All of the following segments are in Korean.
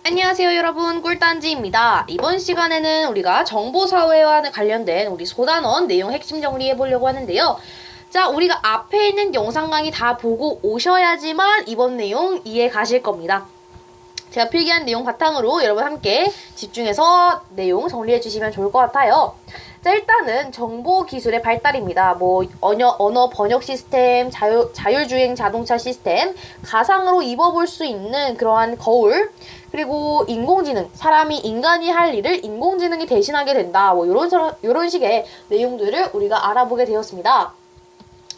안녕하세요 여러분, 꿀단지입니다. 이번 시간에는 우리가 정보사회와 관련된 우리 소단원 내용 핵심 정리해보려고 하는데요. 자, 우리가 앞에 있는 영상 강의 다 보고 오셔야지만 이번 내용 이해 가실 겁니다. 제가 필기한 내용 바탕으로 여러분 함께 집중해서 내용 정리해 주시면 좋을 것 같아요. 자, 일단은 정보기술의 발달입니다. 언어 번역 시스템, 자율주행 자동차 시스템, 가상으로 입어볼 수 있는 그러한 거울, 그리고 인공지능, 인간이 할 일을 인공지능이 대신하게 된다. 요런 식의 내용들을 우리가 알아보게 되었습니다.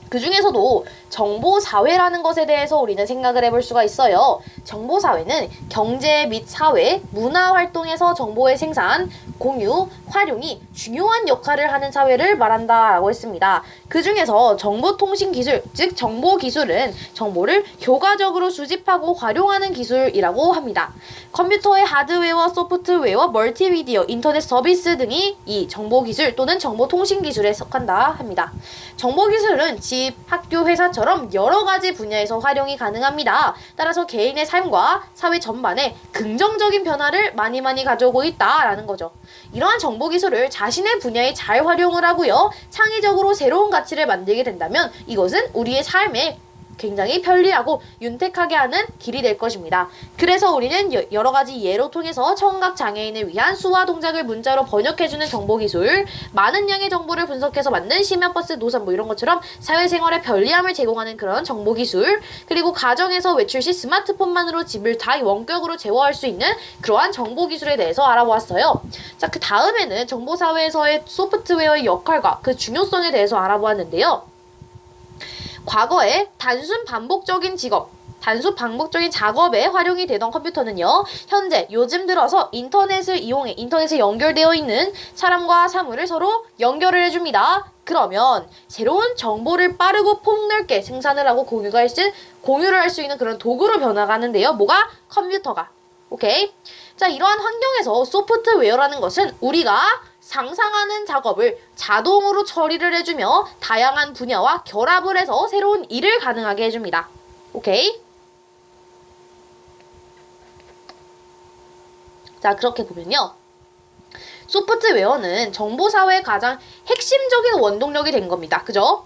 그 중에서도 정보사회라는 것에 대해서 우리는 생각을 해볼 수가 있어요. 정보사회는 경제 및 사회, 문화 활동에서 정보의 생산, 공유, 활용이 중요한 역할을 하는 사회를 말한다라고 했습니다. 그 중에서 정보통신기술, 즉 정보기술은 정보를 효과적으로 수집하고 활용하는 기술이라고 합니다. 컴퓨터의 하드웨어와 소프트웨어, 멀티미디어, 인터넷 서비스 등이 이 정보기술 또는 정보통신기술에 속한다 합니다. 정보기술은 집, 학교, 회사처럼 여러 가지 분야에서 활용이 가능합니다. 따라서 개인의 삶과 사회 전반에 긍정적인 변화를 많이 가져오고 있다라는 거죠. 이러한 정보기술을 자신의 분야에 잘 활용을 하고요. 창의적으로 새로운 가치를 만들게 된다면 이것은 우리의 삶에 굉장히 편리하고 윤택하게 하는 길이 될 것입니다. 그래서 우리는 여러 가지 예로 통해서 청각 장애인을 위한 수화 동작을 문자로 번역해주는 정보기술, 많은 양의 정보를 분석해서 만든 심야버스 노선 이런 것처럼 사회생활에 편리함을 제공하는 그런 정보기술, 그리고 가정에서 외출 시 스마트폰만으로 집을 다 원격으로 제어할 수 있는 그러한 정보기술에 대해서 알아보았어요. 자, 그 다음에는 정보사회에서의 소프트웨어의 역할과 그 중요성에 대해서 알아보았는데요. 과거에 단순 반복적인 작업에 활용이 되던 컴퓨터는요, 현재 요즘 들어서 인터넷을 이용해 인터넷에 연결되어 있는 사람과 사물을 서로 연결을 해줍니다. 그러면 새로운 정보를 빠르고 폭넓게 생산을 하고 공유를 할 수 있는 그런 도구로 변화가는데요. 뭐가? 컴퓨터가. 오케이? 자, 이러한 환경에서 소프트웨어라는 것은 우리가 상상하는 작업을 자동으로 처리를 해주며 다양한 분야와 결합을 해서 새로운 일을 가능하게 해줍니다. 오케이? 자, 그렇게 보면요. 소프트웨어는 정보사회의 가장 핵심적인 원동력이 된 겁니다. 그죠?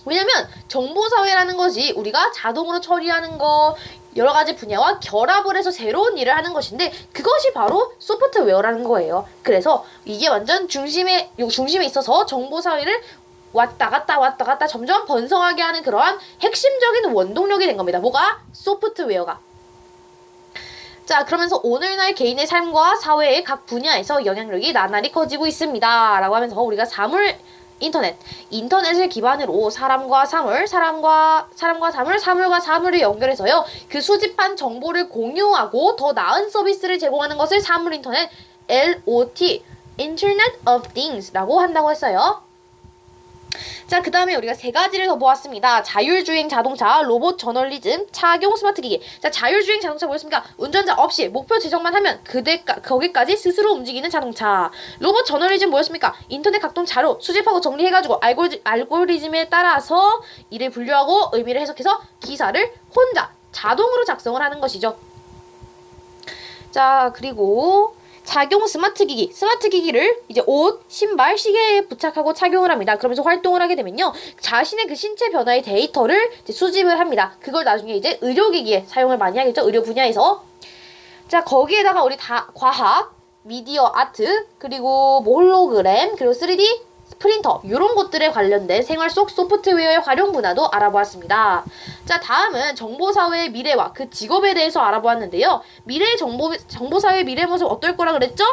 왜냐면 정보사회라는 것이 우리가 자동으로 처리하는 거, 여러 가지 분야와 결합을 해서 새로운 일을 하는 것인데 그것이 바로 소프트웨어라는 거예요. 그래서 이게 완전 중심에 있어서 정보사회를 왔다 갔다 점점 번성하게 하는 그러한 핵심적인 원동력이 된 겁니다. 뭐가? 소프트웨어가. 자, 그러면서 오늘날 개인의 삶과 사회의 각 분야에서 영향력이 나날이 커지고 있습니다. 라고 하면서 우리가 인터넷을 기반으로 사람과 사물, 사물과 사물을 연결해서요. 그 수집한 정보를 공유하고 더 나은 서비스를 제공하는 것을 사물 인터넷, LOT, Internet of Things라고 한다고 했어요. 자, 그 다음에 우리가 세 가지를 더 보았습니다. 자율주행 자동차, 로봇 저널리즘, 차용 스마트기기. 자, 자율주행 자동차 뭐였습니까? 운전자 없이 목표 지정만 하면 거기까지 스스로 움직이는 자동차. 로봇 저널리즘 뭐였습니까? 인터넷 각종 자료 수집하고 정리해가지고 알고리즘에 따라서 이를 분류하고 의미를 해석해서 기사를 혼자 자동으로 작성을 하는 것이죠. 자, 그리고 착용 스마트기기를 이제 옷, 신발, 시계에 부착하고 착용을 합니다. 그러면서 활동을 하게 되면요, 자신의 그 신체 변화의 데이터를 이제 수집을 합니다. 그걸 나중에 이제 의료기기에 사용을 많이 하겠죠. 의료 분야에서. 자, 거기에다가 우리 다 과학, 미디어 아트, 그리고 홀로그램, 그리고 3D 프린터, 이런 것들에 관련된 생활 속 소프트웨어의 활용 분야도 알아보았습니다. 자, 다음은 정보사회의 미래와 그 직업에 대해서 알아보았는데요. 정보사회의 미래 모습 어떨 거라 그랬죠?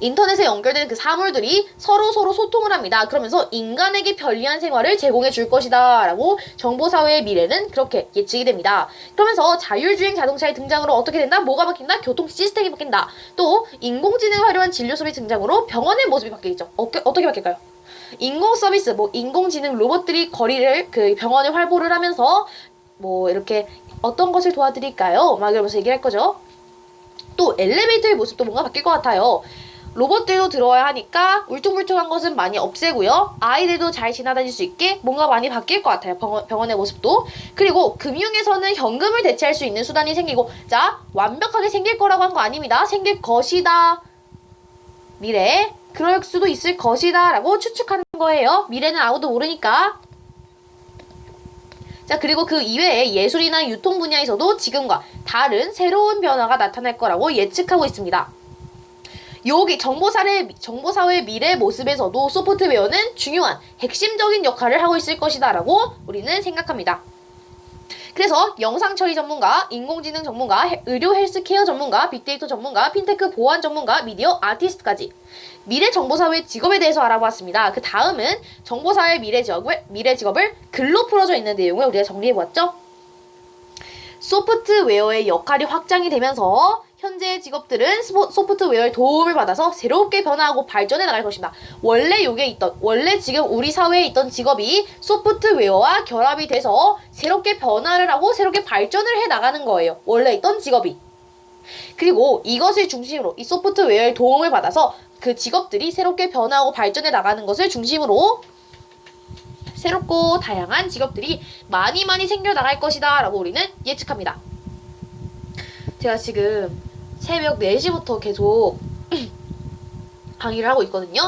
인터넷에 연결된 그 사물들이 서로 소통을 합니다. 그러면서 인간에게 편리한 생활을 제공해 줄 것이다 라고 정보사회의 미래는 그렇게 예측이 됩니다. 그러면서 자율주행 자동차의 등장으로 어떻게 된다? 뭐가 바뀐다? 교통 시스템이 바뀐다. 또 인공지능을 활용한 진료 수업의 등장으로 병원의 모습이 바뀌겠죠. 어떻게 바뀔까요? 인공 서비스, 인공지능 로봇들이 병원을 활보를 하면서 이렇게 어떤 것을 도와드릴까요? 막 이러면서 얘기할 거죠. 또 엘리베이터의 모습도 뭔가 바뀔 것 같아요. 로봇들도 들어와야 하니까 울퉁불퉁한 것은 많이 없애고요. 아이들도 잘 지나다닐 수 있게 뭔가 많이 바뀔 것 같아요. 병원의 모습도. 그리고 금융에서는 현금을 대체할 수 있는 수단이 생기고, 자, 완벽하게 생길 거라고 한 거 아닙니다. 생길 것이다. 미래. 그럴 수도 있을 것이다 라고 추측하는 거예요. 미래는 아무도 모르니까. 자, 그리고 그 이외에 예술이나 유통 분야에서도 지금과 다른 새로운 변화가 나타날 거라고 예측하고 있습니다. 여기 정보사회의 미래 모습에서도 소프트웨어는 중요한 핵심적인 역할을 하고 있을 것이다 라고 우리는 생각합니다. 그래서 영상 처리 전문가, 인공지능 전문가, 의료 헬스케어 전문가, 빅데이터 전문가, 핀테크 보안 전문가, 미디어 아티스트까지 미래 정보사회 직업에 대해서 알아보았습니다. 그 다음은 정보사회 미래 직업을 글로 풀어져 있는 내용을 우리가 정리해보았죠. 소프트웨어의 역할이 확장이 되면서 현재의 직업들은 소프트웨어의 도움을 받아서 새롭게 변화하고 발전해 나갈 것입니다. 원래 지금 우리 사회에 있던 직업이 소프트웨어와 결합이 돼서 새롭게 변화를 하고 새롭게 발전을 해 나가는 거예요. 원래 있던 직업이. 그리고 이것을 중심으로 이 소프트웨어의 도움을 받아서 그 직업들이 새롭게 변화하고 발전해 나가는 것을 중심으로 새롭고 다양한 직업들이 많이 생겨나갈 것이다 라고 우리는 예측합니다. 제가 지금 새벽 4시부터 계속 강의를 하고 있거든요.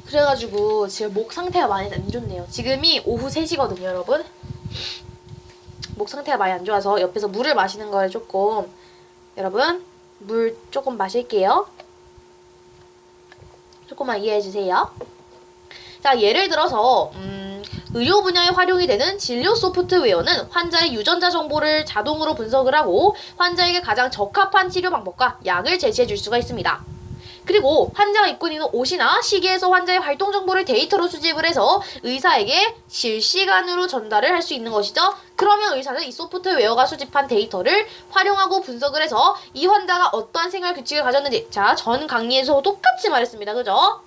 그래가지고 지금 목 상태가 많이 안 좋네요. 지금이 오후 3시거든요, 여러분. 목 상태가 많이 안 좋아서 옆에서 물을 마시는 걸 조금, 여러분, 물 조금 마실게요. 조금만 이해해주세요. 자, 예를 들어서 의료 분야에 활용이 되는 진료 소프트웨어는 환자의 유전자 정보를 자동으로 분석을 하고 환자에게 가장 적합한 치료 방법과 약을 제시해 줄 수가 있습니다. 그리고 환자가 입고 있는 옷이나 시계에서 환자의 활동 정보를 데이터로 수집을 해서 의사에게 실시간으로 전달을 할 수 있는 것이죠. 그러면 의사는 이 소프트웨어가 수집한 데이터를 활용하고 분석을 해서 이 환자가 어떠한 생활 규칙을 가졌는지, 자, 전 강의에서 똑같이 말했습니다. 그죠?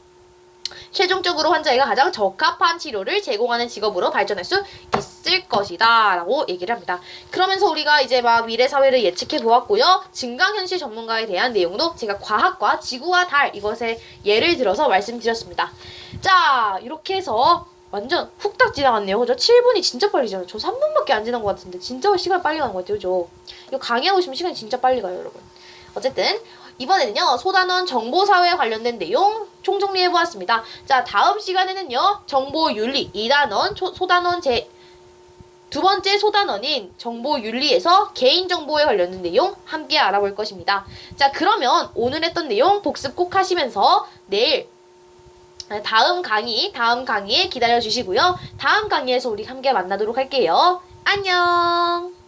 최종적으로 환자에게 가장 적합한 치료를 제공하는 직업으로 발전할 수 있을 것이다 라고 얘기를 합니다. 그러면서 우리가 이제 막 미래 사회를 예측해 보았고요. 증강현실 전문가에 대한 내용도 제가 과학과 지구와 달 이것에 예를 들어서 말씀드렸습니다. 자, 이렇게 해서 완전 훅딱 지나갔네요. 그죠? 7분이 진짜 빨리 지나요. 저 3분밖에 안 지난 것 같은데 진짜 시간 빨리 가는 것 같아요. 그죠? 이거 강의하고 있으면 시간이 진짜 빨리 가요, 여러분. 어쨌든 이번에는요, 소단원 정보사회에 관련된 내용 총정리해보았습니다. 자, 다음 시간에는요, 정보윤리 2단원, 소단원 두 번째 소단원인 정보윤리에서 개인정보에 관련된 내용 함께 알아볼 것입니다. 자, 그러면 오늘 했던 내용 복습 꼭 하시면서 내일 다음 강의에 기다려주시고요. 다음 강의에서 우리 함께 만나도록 할게요. 안녕!